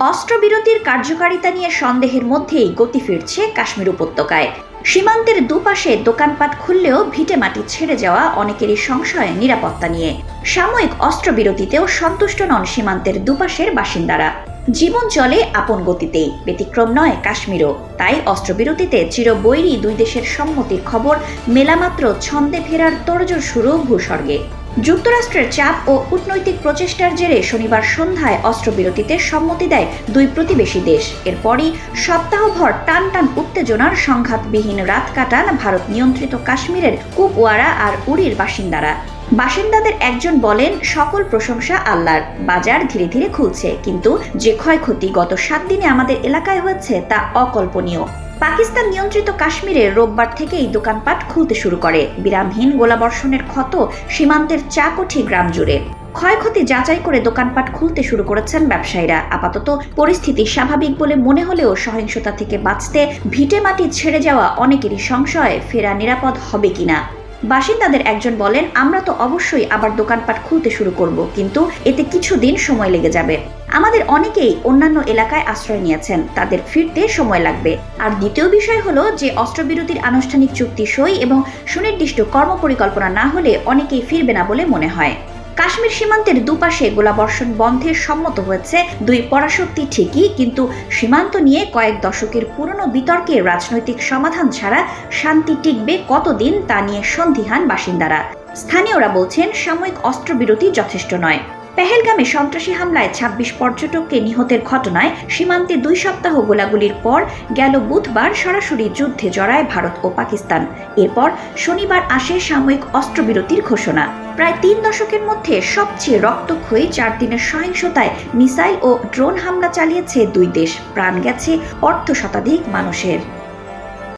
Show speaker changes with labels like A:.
A: অস্ত্রবিরতির কার্যকারিতা নিয়ে সন্দেহের মধ্যেই গতি ফিরছে কাশ্মীর উপত্যকায়। সীমান্তের দুপাশে দোকানপাট খুললেও ভিটেমাটি ছেড়ে যাওয়া অনেকেরই সংশয় নিরাপত্তা নিয়ে। সাময়িক অস্ত্রবিরতিতেও সন্তুষ্ট নন সীমান্তের দুপাশের বাসিন্দারা। জীবন চলে আপন গতিতেই, ব্যতিক্রম নয় কাশ্মীরও। তাই অস্ত্রবিরতিতে চিরবৈরী দুই দেশের সম্মতির খবর মেলামাত্র ছন্দে ফেরার তোড়জোড় শুরু ভূস্বর্গে। যুক্তরাষ্ট্রের চাপ ও কূটনৈতিক প্রচেষ্টার জেরে শনিবার সন্ধ্যায় অস্ত্রবিরতিতে সম্মতি দেয় দুই প্রতিবেশী দেশ। এরপরই সপ্তাহভর টান টান উত্তেজনার সংঘাতবিহীন রাত কাটান ভারত নিয়ন্ত্রিত কাশ্মীরের কুপওয়ারা আর উরির বাসিন্দাদের একজন বলেন, সকল প্রশংসা আল্লাহর, বাজার ধীরে ধীরে খুলছে, কিন্তু যে ক্ষয়ক্ষতি গত 7 দিনে আমাদের এলাকায় হয়েছে তা অকল্পনীয়। পাকিস্তান নিয়ন্ত্রিত কাশ্মীরে রোববার থেকেই দোকানপাট খুলতে শুরু করে। বিরামহীন গোলাবর্ষণের ক্ষত সীমান্তের চাকঠি গ্রাম জুড়ে। ক্ষয়ক্ষতি যাচাই করে দোকানপাট খুলতে শুরু করেছেন ব্যবসায়ীরা। আপাতত পরিস্থিতি স্বাভাবিক বলে মনে হলেও সহিংসতা থেকে বাঁচতে ভিটেমাটি ছেড়ে যাওয়া অনেকেরই সংশয় ফেরা নিরাপদ হবে কিনা। বাসিন্দাদের একজন বলেন, আমরা তো অবশ্যই আবার দোকানপাট খুলতে শুরু করব, কিন্তু এতে কিছুদিন সময় লেগে যাবে। আমাদের অনেকেই অন্যান্য এলাকায় আশ্রয় নিয়েছেন, তাদের ফিরতে সময় লাগবে। আর দ্বিতীয় বিষয় হলো যে অস্ত্রবিরতির আনুষ্ঠানিক চুক্তি সই এবং সুনির্দিষ্ট কর্মপরিকল্পনা না হলে অনেকেই ফিরবে না বলে মনে হয়। কাশ্মীর সীমান্তের দুপাশে গোলাবর্ষণ বন্ধে সম্মত হয়েছে দুই পরাশক্তি ঠিকই, কিন্তু সীমান্ত নিয়ে কয়েক দশকের পুরনো বিতর্কে রাজনৈতিক সমাধান ছাড়া শান্তি টিকবে কতদিন তা নিয়ে সন্দিহান বাসিন্দারা। স্থানীয়রা বলছেন, সাময়িক অস্ত্রবিরতি যথেষ্ট নয়। পেহেলগামে সন্ত্রাসী হামলায় 26 পর্যটককে নিহতের ঘটনায় সীমান্তে 2 সপ্তাহ গোলাগুলির পর গেল বুধবার সরাসরি যুদ্ধে জড়ায় ভারত ও পাকিস্তান। এরপর শনিবার আসে সাময়িক অস্ত্রবিরতির ঘোষণা। প্রায় 3 দশকের মধ্যে সবচেয়ে রক্তক্ষয়ী 4 দিনের সহিংসতায় মিসাইল ও ড্রোন হামলা চালিয়েছে দুই দেশ। প্রাণ গেছে অর্ধশতাধিক মানুষের।